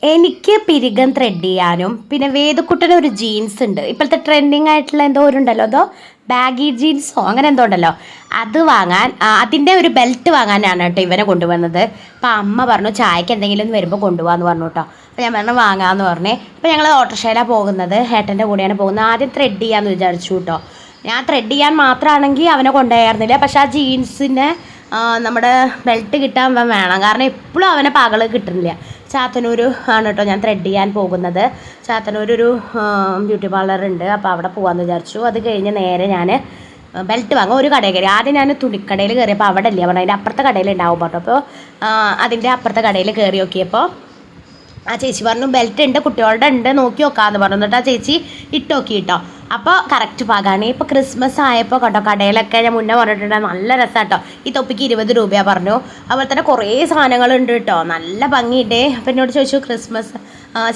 എനിക്ക് പിരികം ത്രെഡ് ചെയ്യാനും പിന്നെ വേദക്കുട്ടന് ഒരു ജീൻസ് ഉണ്ട് ഇപ്പോഴത്തെ ട്രെൻഡിങ് ആയിട്ടുള്ള എന്തോ ഒരു ഉണ്ടല്ലോ അതോ ബാഗി ജീൻസോ അങ്ങനെ എന്തോ ഉണ്ടല്ലോ അത് വാങ്ങാൻ അതിൻ്റെ ഒരു ബെൽറ്റ് വാങ്ങാനാണ് കേട്ടോ ഇവനെ കൊണ്ടുവന്നത്. അപ്പം അമ്മ പറഞ്ഞു ചായക്ക് എന്തെങ്കിലും വരുമ്പോൾ കൊണ്ടുപോകാമെന്ന് പറഞ്ഞു കേട്ടോ. അപ്പോൾ ഞാൻ പറഞ്ഞു വാങ്ങാമെന്ന് പറഞ്ഞേ. അപ്പോൾ ഞങ്ങൾ ഓട്ടോറിക്ഷയിലാണ് പോകുന്നത്, ഏട്ടൻ്റെ കൂടെയാണ് പോകുന്നത്. ആദ്യം ത്രെഡ് ചെയ്യാമെന്ന് വിചാരിച്ചു കേട്ടോ. ഞാൻ ത്രെഡ് ചെയ്യാൻ മാത്രമാണെങ്കിൽ അവനെ കൊണ്ടുപോയായിരുന്നില്ല. പക്ഷേ ആ ജീൻസിൻ്റെ നമ്മുടെ ബെൽറ്റ് കിട്ടാൻ അവൻ വേണം, കാരണം എപ്പോഴും അവനെ പകൽ കിട്ടുന്നില്ല. ചാത്തന്നൂർ ആണ് കേട്ടോ ഞാൻ ത്രെഡ് ചെയ്യാൻ പോകുന്നത്. ചാത്തന്നൂർ ഒരു ബ്യൂട്ടി പാർലർ ഉണ്ട്, അപ്പോൾ അവിടെ പോകാമെന്ന് വിചാരിച്ചു. അത് കഴിഞ്ഞ് നേരെ ഞാൻ ബെൽറ്റ് വാങ്ങാൻ ഒരു കടയിൽ കയറി. ആദ്യം ഞാൻ തുണിക്കടയിൽ കയറിയപ്പോൾ അവിടെ ഇല്ല പറഞ്ഞു, അതിൻ്റെ അപ്പുറത്തെ കടയിൽ ഉണ്ടാവും കേട്ടോ. അപ്പോൾ അതിൻ്റെ അപ്പുറത്തെ കടയിൽ കയറി നോക്കിയപ്പോൾ ആ ചേച്ചി പറഞ്ഞു ബെൽറ്റ് ഉണ്ട്, കുട്ടികളുടെ ഉണ്ട്, നോക്കി നോക്കാമെന്ന് പറഞ്ഞു. എന്നിട്ട് ആ ചേച്ചി ഇട്ട് നോക്കി കേട്ടോ. അപ്പോൾ കറക്റ്റ് പാകാണ്. ഇപ്പോൾ ക്രിസ്മസ് ആയപ്പോൾ കേട്ടോ കടയിലൊക്കെ ഞാൻ മുന്നേ പറഞ്ഞിട്ടുണ്ട് നല്ല രസമാണ് കേട്ടോ. ഈ തൊപ്പിക്ക് 20 രൂപയാണ് പറഞ്ഞു. അതുപോലെ തന്നെ കുറേ സാധനങ്ങളുണ്ട് കേട്ടോ, നല്ല ഭംഗിയുണ്ട്. അപ്പം എന്നോട് ചോദിച്ചു ക്രിസ്മസ്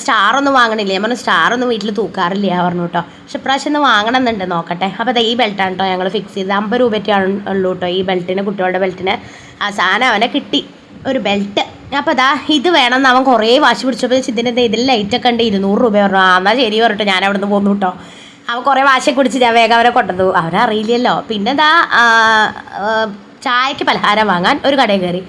സ്റ്റാറൊന്നും വാങ്ങണില്ലേ? ഞാൻ പറഞ്ഞു സ്റ്റാറൊന്നും വീട്ടിൽ തൂക്കാറില്ല പറഞ്ഞു കേട്ടോ. പക്ഷെ ഇപ്രാവശ്യം ഒന്ന് വാങ്ങണമെന്നുണ്ട്, നോക്കട്ടെ. അപ്പോൾ ഈ ബെൽറ്റാണ് കേട്ടോ ഞങ്ങൾ ഫിക്സ് ചെയ്തത്. 50 രൂപയ്ക്കാണ് ഉള്ളൂ കേട്ടോ ഈ ബെൽറ്റിന്, കുട്ടികളുടെ ബെൽറ്റിന്. ആ സാധനം അവനെ കിട്ടി, ഒരു ബെൽറ്റ്. അപ്പോൾ ഇത് വേണമെന്ന് അവൻ കുറേ വാശി പിടിച്ചപ്പോൾ ഇതിൻ്റെ ഇതിൽ ലൈറ്റൊക്കെ ഉണ്ട്, 200 രൂപ പറഞ്ഞു. എന്നാൽ ശരി പറഞ്ഞിട്ട് ഞാൻ അവിടെ നിന്ന് പോന്നു കേട്ടോ. അവൻ കുറേ വാശി കുടിച്ച് ഞാൻ വേഗം അവരെ കൊണ്ടു, അവരറിയില്ലല്ലോ. പിന്നെ ചായക്ക് പലഹാരം വാങ്ങാൻ ഒരു കടയിൽ കയറി.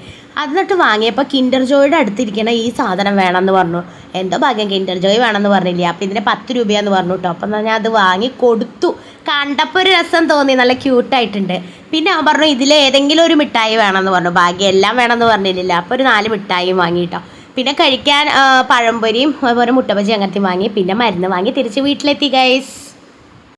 എന്നിട്ട് വാങ്ങിയപ്പോൾ കിൻഡർ ജോയുടെ അടുത്തിരിക്കണ ഈ സാധനം വേണമെന്ന് പറഞ്ഞു. എന്തോ ഭാഗ്യം കിൻഡർ ജോയ് വേണമെന്ന് പറഞ്ഞില്ല. അപ്പം ഇതിന് 10 രൂപയാന്ന് പറഞ്ഞു കേട്ടോ. അപ്പം ഞാൻ അത് വാങ്ങി കൊടുത്തു. കണ്ടപ്പോൾ ഒരു രസം തോന്നി, നല്ല ക്യൂട്ടായിട്ടുണ്ട്. പിന്നെ അവൻ പറഞ്ഞു ഇതിലേതെങ്കിലും ഒരു മിഠായി വേണമെന്ന് പറഞ്ഞു. ഭാഗ്യം എല്ലാം വേണമെന്ന് പറഞ്ഞില്ല. അപ്പോൾ ഒരു 4 മിഠായിയും വാങ്ങി കേട്ടോ. പിന്നെ കഴിക്കാൻ പഴംപൊരിയും അതുപോലെ മുട്ടബജി അങ്ങനത്തെ വാങ്ങി. പിന്നെ മരുന്ന് വാങ്ങി തിരിച്ച് വീട്ടിലെത്തി ഗൈസ്.